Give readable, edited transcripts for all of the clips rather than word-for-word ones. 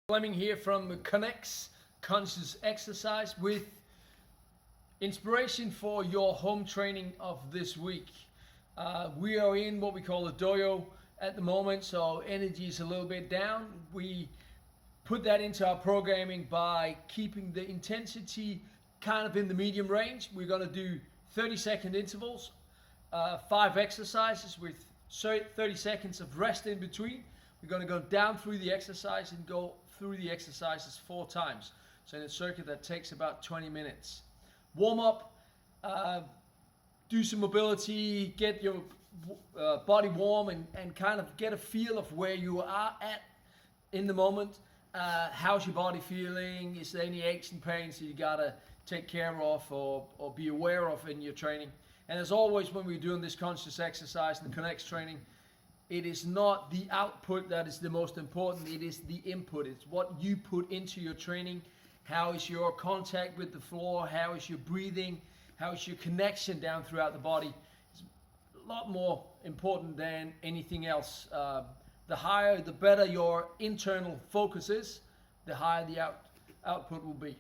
Fleming here from CON.EX Conscious Exercise with inspiration for your home training of this week. We are in what we call a dojo at the moment, so energy is a little bit down. We put that into our programming by keeping the intensity kind of in the medium range. We're going to do 30-second intervals, 5 exercises with 30 seconds of rest in between. We're going to go down through the exercise and go through the exercises 4 times. So in a circuit that takes about 20 minutes. Warm up, do some mobility, get your body warm and kind of get a feel of where you are at in the moment. How's your body feeling? Is there any aches and pains that you gotta take care of or be aware of in your training? And as always, when we're doing this conscious exercise and the CON.EX training, it is not the output that is the most important, it is the input. It's what you put into your training. How is your contact with the floor? How is your breathing? How is your connection down throughout the body? It's a lot more important than anything else. The higher, the better your internal focus is, the higher the output will be.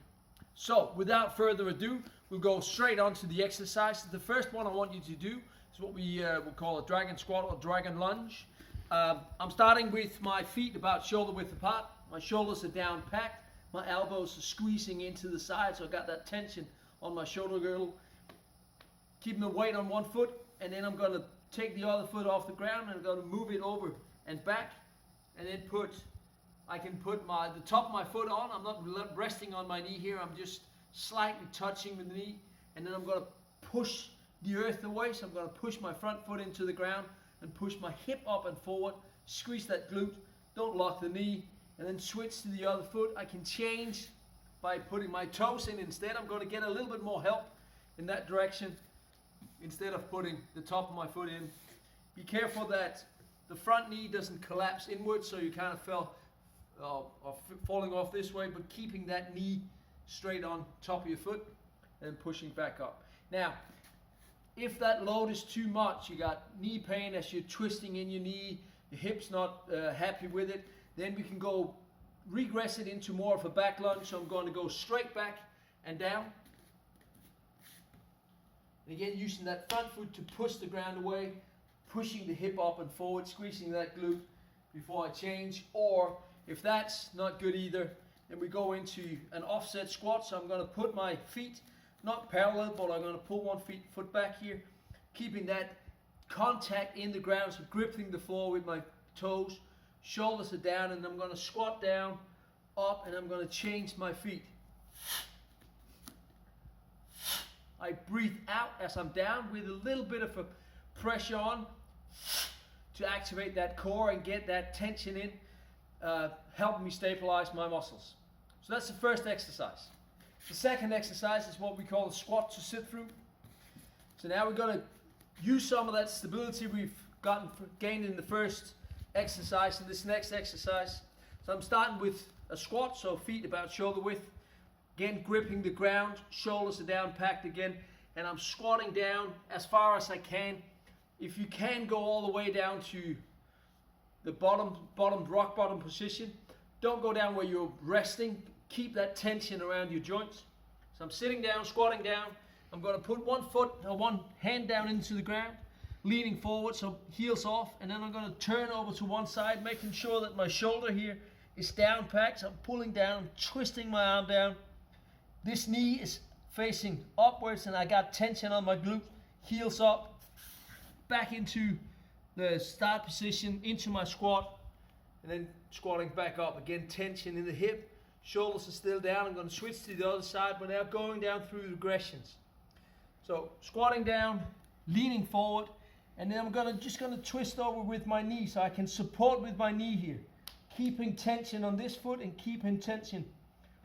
So without further ado, we'll go straight on to the exercise. The first one I want you to do is what we will call a dragon squat or dragon lunge. I'm starting with my feet about shoulder width apart. My shoulders are down packed. My elbows are squeezing into the side, so I got that tension on my shoulder girdle. Keeping the weight on one foot, and then I'm going to take the other foot off the ground and I'm going to move it over and back, and then I can put the top of my foot on. I'm not resting on my knee here. I'm just slightly touching the knee, and then I'm going to push the earth away. So I'm going to push my front foot into the ground and push my hip up and forward. Squeeze that glute. Don't lock the knee, and then switch to the other foot. I can change by putting my toes in instead. I'm going to get a little bit more help in that direction instead of putting the top of my foot in. Be careful that the front knee doesn't collapse inwards, so you kind of falling off this way, but keeping that knee straight on top of your foot and pushing back up. Now, if that load is too much, you got knee pain as you're twisting in your knee, your hip's not happy with it, then we can go regress it into more of a back lunge. So I'm going to go straight back and down. And again, using that front foot to push the ground away, pushing the hip up and forward, squeezing that glute before I change. Or if that's not good either, then we go into an offset squat. So I'm going to put my feet not parallel, but I'm going to pull one foot back here, keeping that contact in the ground, so gripping the floor with my toes. Shoulders are down, and I'm going to squat down, up, and I'm going to change my feet. I breathe out as I'm down with a little bit of a pressure on to activate that core and get that tension in, helping me stabilize my muscles. So that's the first exercise. The second exercise is what we call a squat to sit through. So now we're going to use some of that stability we've gained in the first exercise in this next exercise. So I'm starting with a squat, so feet about shoulder width. Again, gripping the ground, shoulders are down, packed again, and I'm squatting down as far as I can. If you can go all the way down to the rock bottom position, don't go down where you're resting. Keep that tension around your joints. So I'm sitting down, squatting down. I'm going to put one hand down into the ground, leaning forward, so heels off, and then I'm going to turn over to one side, making sure that my shoulder here is down packed. So I'm pulling down, twisting my arm down. This knee is facing upwards, and I got tension on my glute. Heels up, back into the start position, into my squat, and then squatting back up. Again, tension in the hip. Shoulders are still down. I'm going to switch to the other side, but now going down through regressions. So squatting down, leaning forward, and then I'm just going to twist over with my knee so I can support with my knee here. Keeping tension on this foot and keeping tension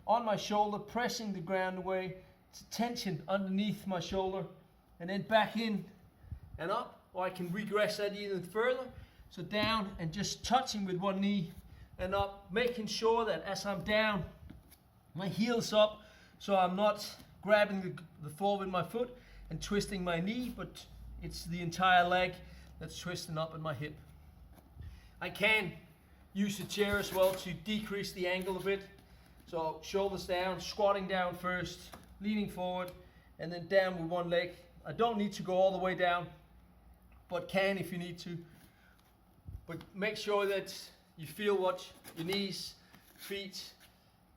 on my shoulder, pressing the ground away. It's tension underneath my shoulder, and then back in and up, or I can regress that even further. So down and just touching with one knee and up, making sure that as I'm down, my heel's up, so I'm not grabbing the floor with my foot and twisting my knee, but it's the entire leg that's twisting up in my hip. I can use the chair as well to decrease the angle a bit. So shoulders down, squatting down first, leaning forward, and then down with one leg. I don't need to go all the way down, but can if you need to. But make sure that you feel what your knees, feet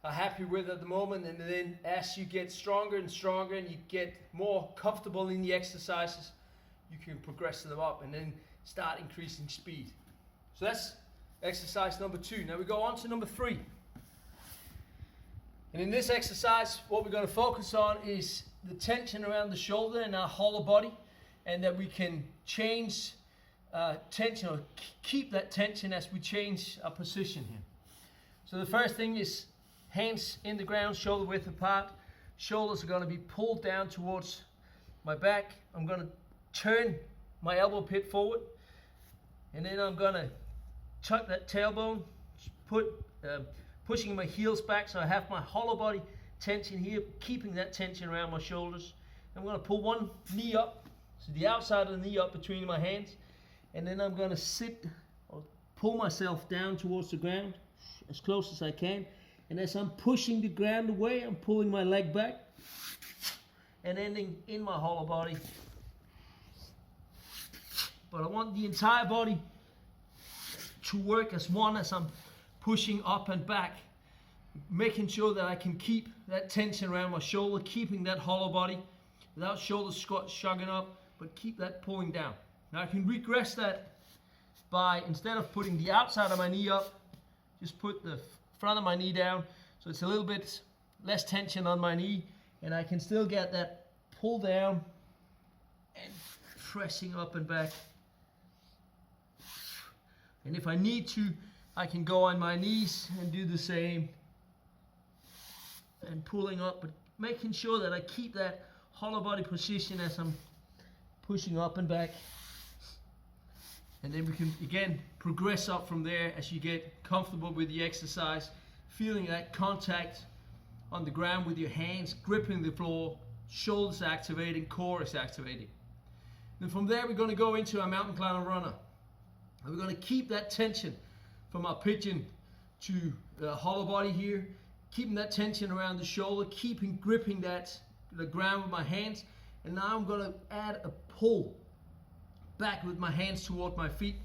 are happy with at the moment, and then as you get stronger and stronger and you get more comfortable in the exercises, you can progress them up and then start increasing speed. So that's exercise number 2. Now we go on to number 3. And in this exercise, what we're going to focus on is the tension around the shoulder and our hollow body, and that we can change tension, or keep that tension as we change our position here. So the first thing is hands in the ground, shoulder width apart. Shoulders are going to be pulled down towards my back. I'm going to turn my elbow pit forward, and then I'm going to tuck that tailbone, pushing my heels back so I have my hollow body tension here, keeping that tension around my shoulders. I'm going to pull one knee up, so the outside of the knee up between my hands, and then I'm going to sit or pull myself down towards the ground as close as I can. And as I'm pushing the ground away, I'm pulling my leg back and ending in my hollow body. But I want the entire body to work as one as I'm pushing up and back, making sure that I can keep that tension around my shoulder, keeping that hollow body without shoulders shrugging up, but keep that pulling down. Now I can regress that by, instead of putting the outside of my knee up, just put the front of my knee down, so it's a little bit less tension on my knee, and I can still get that pull down and pressing up and back. And if I need to, I can go on my knees and do the same and pulling up, but making sure that I keep that hollow body position as I'm pushing up and back. And then we can again progress up from there as you get comfortable with the exercise, feeling that contact on the ground with your hands, gripping the floor, shoulders activating, core is activating. And from there we're going to go into our mountain climber runner. And we're going to keep that tension from our pigeon to the hollow body here, keeping that tension around the shoulder, gripping the ground with my hands. And now I'm going to add a pull back with my hands toward my feet.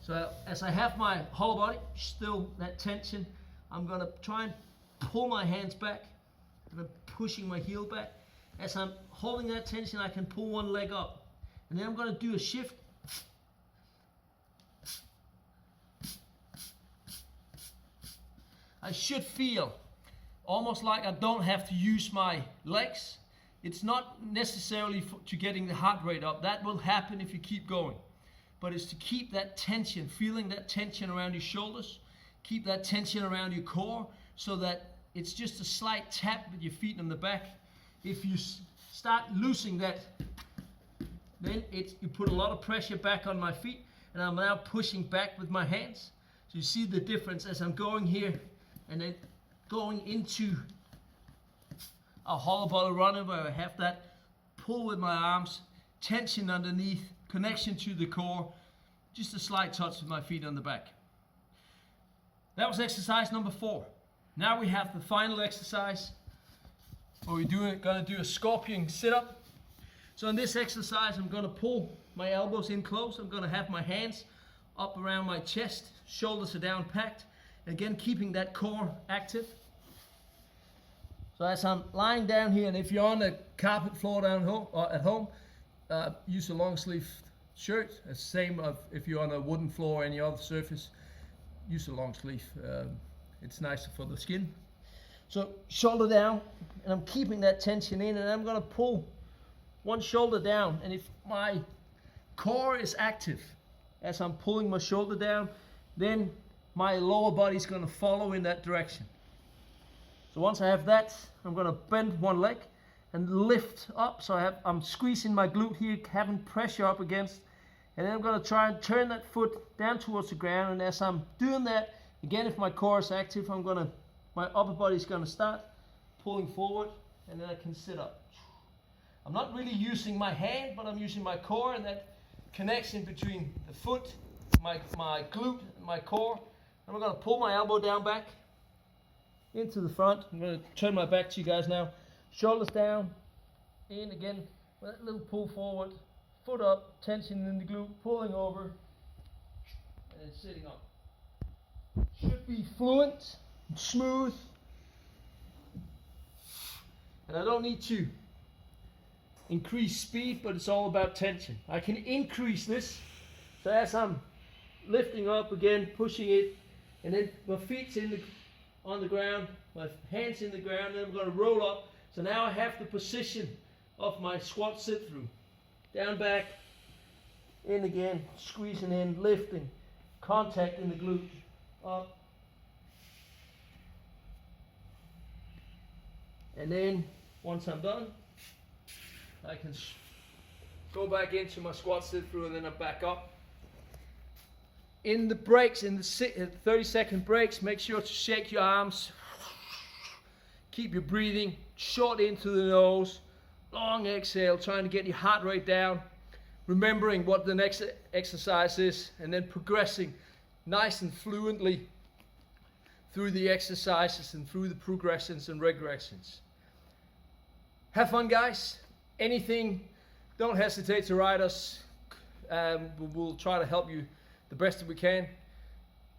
So as I have my hollow body, still that tension, I'm going to try and pull my hands back, and I'm pushing my heel back. As I'm holding that tension, I can pull one leg up. And then I'm going to do a shift. I should feel almost like I don't have to use my legs. It's not necessarily to getting the heart rate up. That will happen if you keep going. But it's to keep that tension, feeling that tension around your shoulders, keep that tension around your core, so that it's just a slight tap with your feet on the back. If you start losing that, then you put a lot of pressure back on my feet, and I'm now pushing back with my hands. So you see the difference as I'm going here and then going into a hollow body runner where I have that pull with my arms, tension underneath, connection to the core, just a slight touch with my feet on the back. That was exercise number 4. Now we have the final exercise where we're going to do a scorpion sit-up. So in this exercise, I'm going to pull my elbows in close. I'm going to have my hands up around my chest, shoulders are down packed. Again, keeping that core active. So as I'm lying down here, and if you're on the carpet floor down home, at home, use a long sleeve shirt. It's the same if you're on a wooden floor or any other surface, use a long sleeve. It's nicer for the skin. So shoulder down, and I'm keeping that tension in, and I'm going to pull one shoulder down. And if my core is active as I'm pulling my shoulder down, then my lower body is going to follow in that direction. So once I have that, I'm going to bend one leg and lift up. So I'm squeezing my glute here, having pressure up against. And then I'm going to try and turn that foot down towards the ground. And as I'm doing that, again, if my core is active, my upper body is going to start pulling forward, and then I can sit up. I'm not really using my hand, but I'm using my core, and that connection between the foot, my glute, and my core I'm going to pull my elbow down back into the front. I'm going to turn my back to you guys now. Shoulders down, in again, with that little pull forward, foot up, tension in the glute, pulling over, and then sitting up. Should be fluent, smooth, and I don't need to increase speed, but it's all about tension. I can increase this, so as I'm lifting up again, pushing it, and then my feet's on the ground, my hands in the ground, and I'm going to roll up. So now I have the position of my squat sit through. Down, back, in again, squeezing in, lifting, contact in the glute, up. And then once I'm done, I can go back into my squat sit through, and then I'm back up. In the breaks, in the 30-second breaks, make sure to shake your arms. Keep your breathing short into the nose. Long exhale, trying to get your heart rate down. Remembering what the next exercise is, and then progressing nice and fluently through the exercises and through the progressions and regressions. Have fun, guys. Anything, don't hesitate to write us. We'll try to help you the best that we can.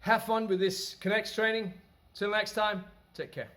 Have fun with this CON.EX training. Till next time, take care.